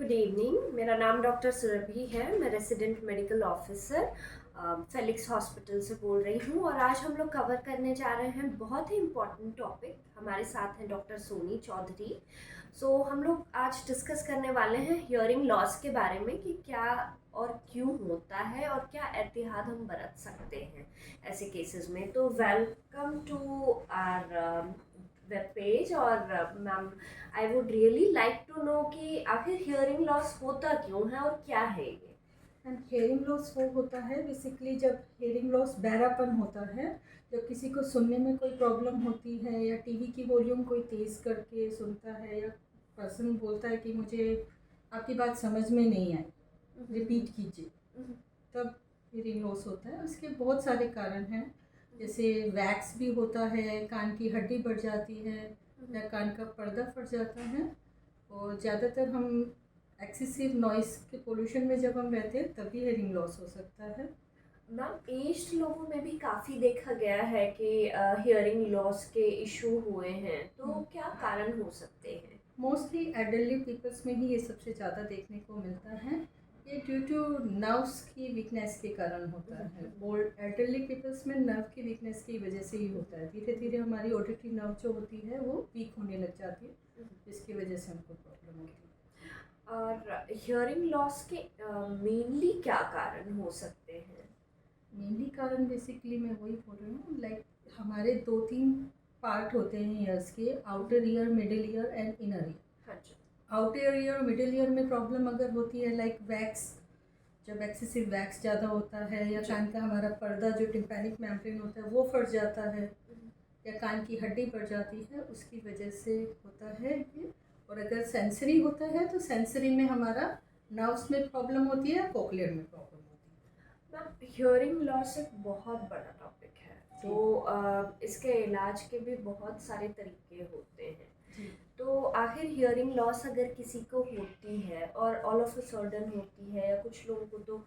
Good evening. मेरा नाम doctor Surabhi है। मैं resident medical officer Felix hospital से बोल रही हूँ और आज हम लोग कवर करने जा रहे हैं बहुत ही इम्पोर्टेंट टॉपिक। हमारे साथ हैं डॉक्टर सोनी चौधरी। हम लोग आज डिस्कस करने वाले हैं हियरिंग लॉस के बारे में कि क्या और क्यों होता है और क्या एहतियात हम बरत सकते हैं ऐसे केसेस में। तो welcome to our web page. और ma'am, I would really like to know कि आखिर हियरिंग लॉस होता क्यों है और क्या है ये। एंड हेयरिंग लॉस वो होता है बेसिकली जब हेयरिंग लॉस बहरापन होता है, जब किसी को सुनने में कोई प्रॉब्लम होती है या टीवी की वॉल्यूम कोई तेज़ करके सुनता है या पर्सन बोलता है कि मुझे आपकी बात समझ में नहीं आई, रिपीट कीजिए, तब हेयरिंग लॉस होता है। उसके बहुत सारे कारण हैं, जैसे वैक्स भी होता है, कान की हड्डी बढ़ जाती है या कान का पर्दा फट जाता है। और ज़्यादातर हम एक्सेसिव नॉइस के पोल्यूशन में जब हम रहते हैं तभी हेयरिंग लॉस हो सकता है। मैम, एज्ड लोगों में भी काफ़ी देखा गया है कि हियरिंग लॉस के इशू हुए हैं, तो क्या कारण हो सकते हैं? मोस्टली एडल्टली पीपल्स में ही ये सबसे ज़्यादा देखने को मिलता है। ये ड्यू टू नर्व्स की वीकनेस के कारण होता है। ओल्ड एल्डरली पीपल्स में नर्व की वीकनेस की वजह से ही होता है। धीरे धीरे हमारी ऑडिटरी नर्व जो होती है वो वीक होने लग जाती है, जिसकी वजह से हमको प्रॉब्लम होती है। और हियरिंग लॉस के मेनली क्या कारण हो सकते हैं? मेनली कारण बेसिकली मैं वही बोल रही हूँ, लाइक हमारे 2-3 पार्ट होते हैं ईयर्स के, outer ear, middle ear and inner ear. हाँ जी। आउटर ईयर और मिडिल ईयर में प्रॉब्लम अगर होती है लाइक वैक्स, जब एक्सेसिव वैक्स ज़्यादा होता है या कान का हमारा पर्दा जो टिम्पैनिक मेम्ब्रेन होता है वो फट जाता है या कान की हड्डी बढ़ जाती है, उसकी वजह से होता है ये। और अगर सेंसरी होता है तो सेंसरी में हमारा नर्व्स में प्रॉब्लम होती है या कोक्लियर में प्रॉब्लम होती है। मैम, हियरिंग लॉस एक बहुत बड़ा टॉपिक है, तो इसके इलाज के भी बहुत सारे तरीके होते हैं। तो आखिर हियरिंग लॉस अगर किसी को होती है और ऑल ऑफ अ सडन होती है या कुछ लोगों को तो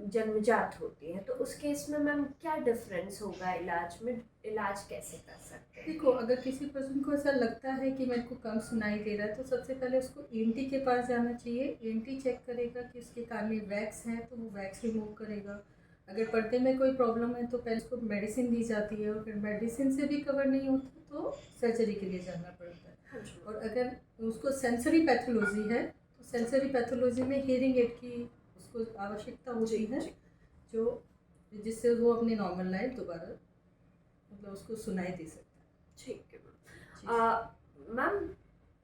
जन्मजात होती है, तो उस केस में मैम क्या डिफरेंस होगा इलाज में? इलाज कैसे कर सकते हैं? देखो, अगर किसी पर्सन को ऐसा लगता है कि मेरे को कम सुनाई दे रहा है तो सबसे पहले उसको ईएनटी के पास जाना चाहिए। ईएनटी चेक करेगा कि उसके कान में वैक्स है तो वो वैक्स रिमूव करेगा। अगर पर्दे में कोई प्रॉब्लम है तो पहले उसको मेडिसिन दी जाती है और फिर मेडिसिन से भी कवर नहीं होता तो सर्जरी के लिए जाना पड़ता है। हाँ जी। और अगर उसको सेंसरी पैथोलॉजी है तो सेंसरी पैथोलॉजी में हियरिंग एड की उसको आवश्यकता होती है, जो जिससे वो अपनी नॉर्मल लाइफ दोबारा मतलब उसको सुनाई दे सकता है। ठीक है मैम। मैम,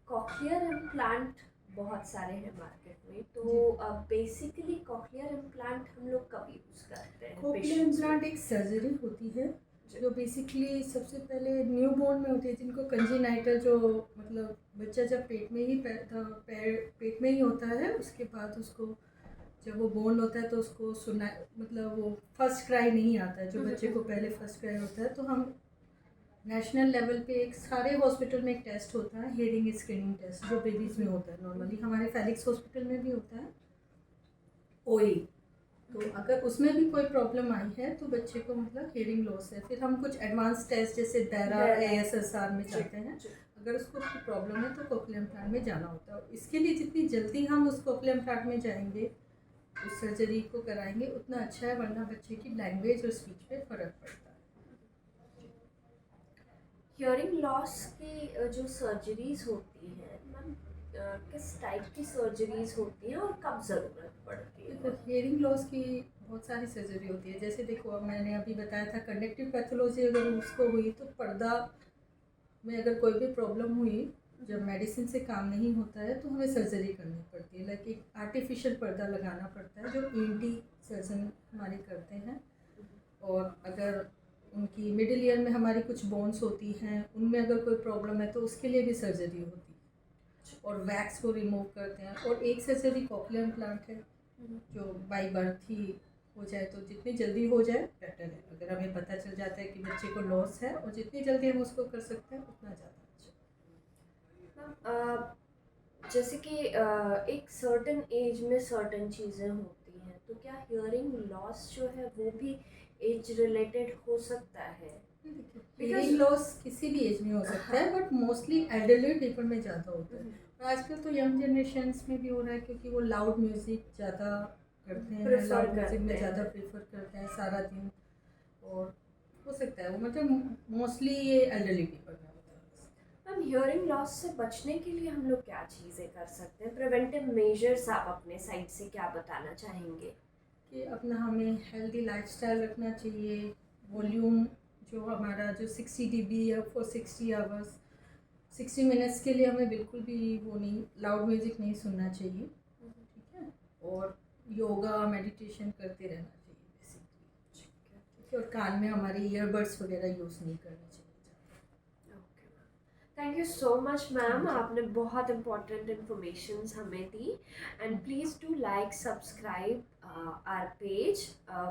कॉक्लियर इम्प्लांट बहुत सारे हैं मार्केट में, तो बेसिकली कॉक्लियर इम्प्लांट हम लोग कब यूज़ करते हैं? कॉक्लियर इम्प्लांट एक सर्जरी होती है जो बेसिकली सबसे पहले न्यूबॉर्न में होती है, जिनको कंजेनाइटल, जो मतलब बच्चा जब पेट में ही पेट में ही होता है, उसके बाद उसको जब वो बोर्न होता है तो उसको सुना मतलब वो फर्स्ट क्राई नहीं आता है, जो बच्चे को पहले फर्स्ट क्राई होता है। तो हम नेशनल लेवल पे एक सारे हॉस्पिटल में एक टेस्ट होता है, हियरिंग स्क्रीनिंग टेस्ट, जो बेबीज़ में होता है। नॉर्मली हमारे फेलिक्स हॉस्पिटल में भी होता है ओई। तो अगर उसमें भी कोई प्रॉब्लम आई है तो बच्चे को मतलब हियरिंग लॉस है, फिर हम कुछ एडवांस टेस्ट जैसे बैरा ASSR में जाते हैं। अगर उसको कोई प्रॉब्लम है तो कोक्लियर इम्प्लांट में जाना होता है। इसके लिए जितनी जल्दी हम उस कोक्लियर इम्प्लांट में जाएंगे, उस सर्जरी को कराएंगे, उतना अच्छा है, वरना बच्चे की लैंग्वेज और स्पीच पे फ़र्क पड़ता है। हियरिंग लॉस की जो सर्जरीज होती हैं मैम, किस टाइप की सर्जरीज होती हैं और कब ज़रूरत पड़ती है? देखो, हियरिंग लॉस की बहुत सारी सर्जरी होती है। जैसे देखो, अब मैंने अभी बताया था कंडक्टिव पैथोलॉजी अगर उसको हुई तो पर्दा में अगर कोई भी प्रॉब्लम हुई, जब मेडिसिन से काम नहीं होता है तो हमें सर्जरी करनी पड़ती है। लाइक एक आर्टिफिशियल पर्दा लगाना पड़ता है जो ईएनटी सर्जन हमारे करते हैं। और अगर उनकी मिडिल ईयर में हमारी कुछ बोन्स होती हैं, उनमें अगर कोई प्रॉब्लम है तो उसके लिए भी सर्जरी होती है और वैक्स को रिमूव करते हैं। और एक सर्जरी कॉक्लियर इम्प्लांट है जो बाई बर्थ ही हो जाए, तो जितनी जल्दी हो जाए बेटर है। अगर हमें पता चल जाता है कि बच्चे को लॉस है और जितनी जल्दी हम उसको कर सकते हैं उतना ज़्यादा अच्छा। मैम, जैसे कि एक सर्टेन एज में सर्टेन चीज़ें होती हैं, तो क्या हियरिंग लॉस जो है वो भी एज रिलेटेड हो सकता है? हियरिंग लॉस किसी भी एज में हो सकता है, बट मोस्टली एल्डरली पीपल में ज़्यादा होता है। आजकल तो यंग जनरेशन्स में भी हो रहा है क्योंकि वो लाउड म्यूज़िक ज़्यादा करते हैं, Prefer लाउड म्यूज़िक करते में हैं। ज़्यादा प्रेफर करते हैं सारा दिन। और हो सकता है वो मतलब मोस्टली ये एल्डरली पीपल में होता है। मैम हियरिंग लॉस से बचने के लिए हम लोग क्या चीज़ें कर सकते हैं? प्रिवेंटिव मेजर्स आप अपने साइड से क्या बताना चाहेंगे? कि अपना हमें हेल्दी लाइफस्टाइल रखना चाहिए। वॉल्यूम जो हमारा जो 60 dB है फॉर 60 आवर्स, 60 मिनट्स के लिए हमें बिल्कुल भी वो नहीं, लाउड म्यूज़िक नहीं सुनना चाहिए। ठीक है। और योगा मेडिटेशन करते रहना चाहिए बेसिकली। ठीक है। और कान में हमारे ईयरबड्स वगैरह यूज़ नहीं करने चाहिए। Thank you so much ma'am, Thank you. आपने बहुत इंपॉर्टेंट इन्फॉर्मेशन हमें दी। And please do like subscribe our page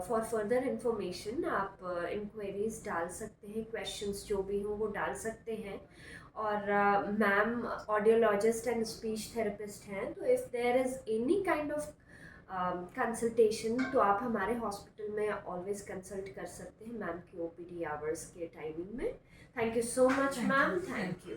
for further information. आप इंक्वायरीज डाल सकते हैं, क्वेश्चंस जो भी हों वो डाल सकते हैं। और ma'am audiologist and speech therapist हैं, तो if there is any kind of consultation तो आप हमारे हॉस्पिटल में ऑलवेज कंसल्ट कर सकते हैं मैम की ओपीडी आवर्स के टाइमिंग में। Thank you so much, ma'am. Thank you.